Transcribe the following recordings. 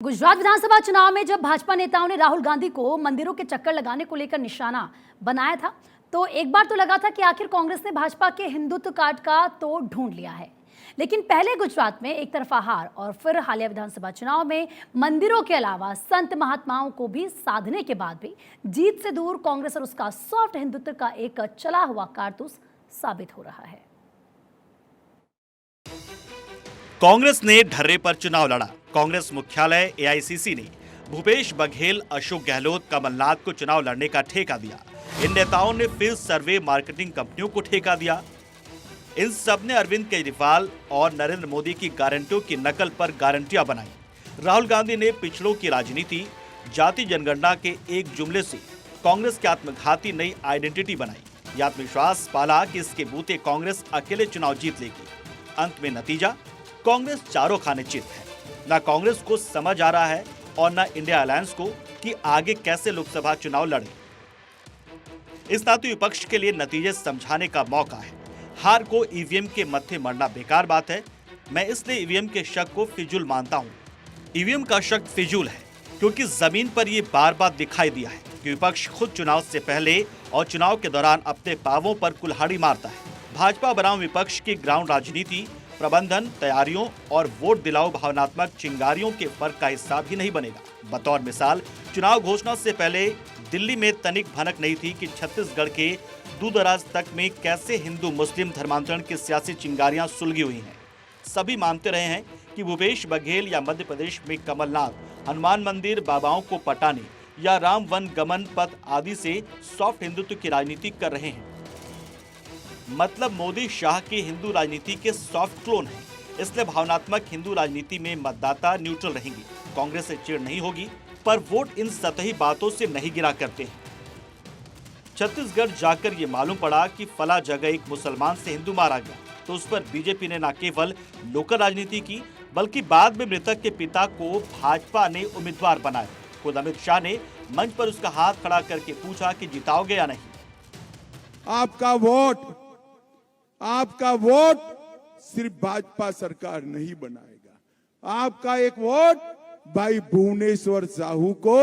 गुजरात विधानसभा चुनाव में जब भाजपा नेताओं ने राहुल गांधी को मंदिरों के चक्कर लगाने को लेकर निशाना बनाया था, तो एक बार तो लगा था कि आखिर कांग्रेस ने भाजपा के हिंदुत्व कार्ड का तोड़ ढूंढ लिया है। लेकिन पहले गुजरात में एक तरफा हार और फिर हालिया विधानसभा चुनाव में मंदिरों के अलावा संत महात्माओं को भी साधने के बाद भी जीत से दूर कांग्रेस और उसका सॉफ्ट हिंदुत्व का एक चला हुआ कारतूस साबित हो रहा है। कांग्रेस ने ढर्रे पर चुनाव लड़ा। कांग्रेस मुख्यालय एआईसीसी ने भूपेश बघेल, अशोक गहलोत, कमलनाथ को चुनाव लड़ने का ठेका दिया। इन नेताओं ने फील्ड सर्वे मार्केटिंग कंपनियों को ठेका दिया। इन सब ने अरविंद केजरीवाल और नरेंद्र मोदी की गारंटियों की नकल पर गारंटियां बनाई। राहुल गांधी ने पिछड़ों की राजनीति, जाति जनगणना के एक जुमले से कांग्रेस की आत्मघाती नई आइडेंटिटी बनाई। यह आत्मविश्वास पाला कि इसके बूते कांग्रेस अकेले चुनाव जीत लेगी। अंत में नतीजा, कांग्रेस चारों खाने चित है। न कांग्रेस को समझ आ रहा है और न इंडिया अलायंस को कि आगे कैसे लोकसभा चुनाव लड़े। इस नाते विपक्ष के लिए नतीजे समझाने का मौका है। हार को ईवीएम के मत्थे मरना बेकार बात है। मैं इसलिए ईवीएम के शक को फिजूल मानता हूं। ईवीएम का शक फिजूल है क्योंकि जमीन पर यह बार बार दिखाई दिया है कि विपक्ष खुद चुनाव से पहले और चुनाव के दौरान अपने पावों पर कुल्हाड़ी मारता है। भाजपा बनाम विपक्ष की ग्राउंड राजनीति प्रबंधन, तैयारियों और वोट दिलाओ भावनात्मक चिंगारियों के फर्क का हिस्सा भी नहीं बनेगा। बतौर मिसाल, चुनाव घोषणा से पहले दिल्ली में तनिक भनक नहीं थी कि छत्तीसगढ़ के दूर-दराज तक में कैसे हिंदू मुस्लिम धर्मांतरण की सियासी चिंगारियां सुलगी हुई हैं। सभी मानते रहे हैं कि भूपेश बघेल या मध्य प्रदेश में कमलनाथ हनुमान मंदिर, बाबाओं को पटाने या राम वन गमन पथ आदि से सॉफ्ट हिंदुत्व की राजनीति कर रहे हैं। मतलब मोदी शाह की हिंदू राजनीति के सॉफ्ट क्लोन हैं। इसलिए भावनात्मक हिंदू राजनीति में मतदाता न्यूट्रल रहेंगे। कांग्रेस से चिढ़ नहीं होगी, पर वोट इन सतही बातों से नहीं गिरा करते हैं। छत्तीसगढ़ जाकर ये मालूम पड़ा कि फला जगह एक मुसलमान से हिंदू मारा गया, तो उस पर बीजेपी ने न केवल लोकल राजनीति की, बल्कि बाद में मृतक के पिता को भाजपा ने उम्मीदवार बनाया। खुद अमित शाह ने मंच पर उसका हाथ खड़ा करके पूछा कि जिताओगे या नहीं। आपका वोट सिर्फ भाजपा सरकार नहीं बनाएगा। आपका एक वोट भाई भुवनेश्वर साहू को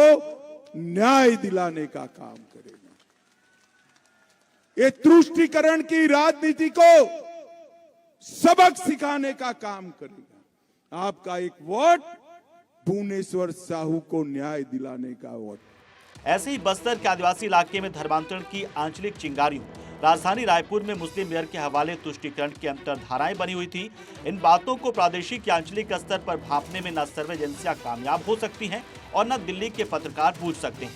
न्याय दिलाने का काम करेगा। ये तुष्टीकरण की राजनीति को सबक सिखाने का काम करेगा। आपका एक वोट भुवनेश्वर साहू को न्याय दिलाने का वोट। ऐसे ही बस्तर के आदिवासी इलाके में धर्मांतरण की आंचलिक चिंगारियों, राजधानी रायपुर में मुस्लिम मेयर के हवाले तुष्टीकरण की अंतर्धाराएं बनी हुई थी। इन बातों को प्रादेशिक या आंचलिक स्तर पर भांपने में न सर्वे एजेंसियां कामयाब हो सकती हैं और न दिल्ली के पत्रकार बूझ सकते हैं।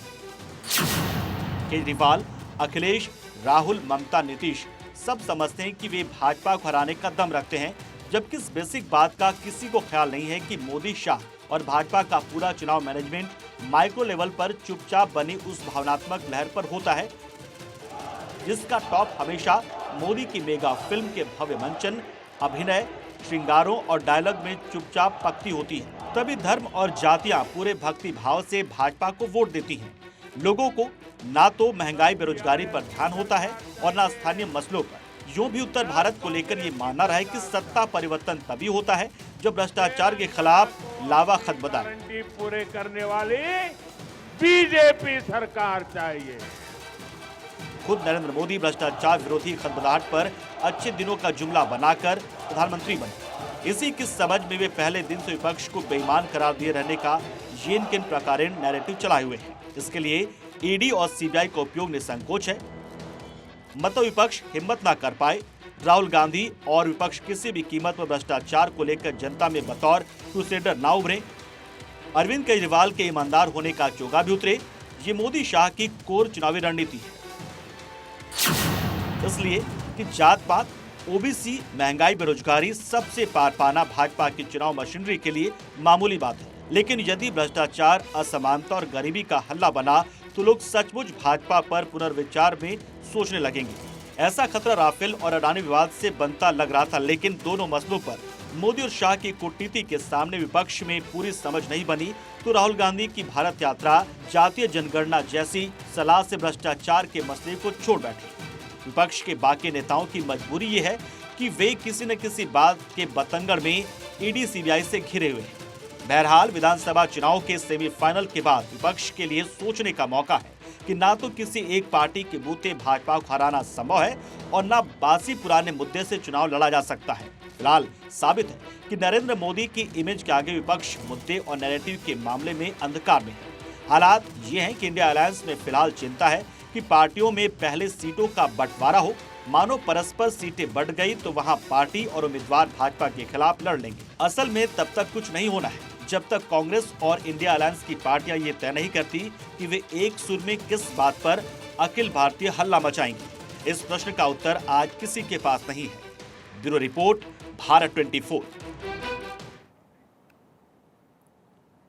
केजरीवाल, अखिलेश, राहुल, ममता, नीतीश सब समझते हैं कि वे भाजपा को हराने का दम रखते हैं, जबकि इस बेसिक बात का किसी को ख्याल नहीं है कि मोदी, शाह और भाजपा का पूरा चुनाव मैनेजमेंट माइक्रो लेवल पर चुपचाप बनी उस भावनात्मक लहर पर होता है जिसका टॉप हमेशा मोदी की मेगा फिल्म के भव्य मंचन, अभिनय, श्रृंगारों और डायलॉग में चुपचाप पकती होती है। तभी धर्म और जातियां पूरे भक्ति भाव से भाजपा को वोट देती हैं। लोगों को ना तो महंगाई, बेरोजगारी पर ध्यान होता है और ना स्थानीय मसलों पर। यूं भी उत्तर भारत को लेकर ये मानना रहा है कि सत्ता परिवर्तन तभी होता है जब भ्रष्टाचार के खिलाफ लावा खतबदार पूरे करने वाली बीजेपी सरकार चाहिए। खुद नरेंद्र मोदी भ्रष्टाचार विरोधी खतबदाहट पर अच्छे दिनों का जुमला बनाकर प्रधानमंत्री बने। इसी की समझ में वे पहले दिन से विपक्ष को बेईमान करार दिए रहने का येन केन प्रकारेण नैरेटिव चलाए हुए हैं। इसके लिए ईडी और सीबीआई का उपयोग निसंकोच है। मतलब विपक्ष हिम्मत ना कर पाए, राहुल गांधी और विपक्ष किसी भी कीमत पर भ्रष्टाचार को लेकर जनता में बतौर क्रूसेडर ना उभरे। अरविंद केजरीवाल के ईमानदार होने का चोगा भी उतरे। ये मोदी शाह की कोर चुनावी रणनीति है, इसलिए कि जात पात, ओबीसी, महंगाई, बेरोजगारी सबसे पार पाना भाजपा की चुनाव मशीनरी के लिए मामूली बात है। लेकिन यदि भ्रष्टाचार, असमानता और गरीबी का हल्ला बना तो लोग सचमुच भाजपा पर पुनर्विचार में सोचने लगेंगे। ऐसा खतरा राफेल और अडानी विवाद से बनता लग रहा था, लेकिन दोनों मसलों पर मोदी और शाह की कूटनीति के सामने विपक्ष में पूरी समझ नहीं बनी तो राहुल गांधी की भारत यात्रा, जातीय जनगणना जैसी सलाह से भ्रष्टाचार के मसले को छोड़ बैठे। विपक्ष के बाकी नेताओं की मजबूरी ये है कि वे किसी न किसी बात के बतंगड़ में ईडी, सीबीआई से घिरे हुए हैं। बहरहाल विधानसभा चुनाव के सेमीफाइनल के बाद विपक्ष के लिए सोचने का मौका है कि ना तो किसी एक पार्टी के बूते भाजपा को हराना संभव है और ना बासी पुराने मुद्दे से चुनाव लड़ा जा सकता है। फिलहाल साबित है कि नरेंद्र मोदी की इमेज के आगे विपक्ष मुद्दे और नैरेटिव के मामले में अंधकार में है। हालात ये हैं कि इंडिया अलायंस में फिलहाल चिंता है कि पार्टियों में पहले सीटों का बंटवारा हो, मानो परस्पर सीटें बढ़ गई तो वहां पार्टी और उम्मीदवार भाजपा के खिलाफ लड़ लेंगे। असल में तब तक कुछ नहीं होना है जब तक कांग्रेस और इंडिया अलायंस की पार्टियां ये तय नहीं करती कि वे एक सुर में किस बात पर अखिल भारतीय हल्ला मचाएंगी। इस प्रश्न का उत्तर आज किसी के पास नहीं है। Bureau report, Bharat 24।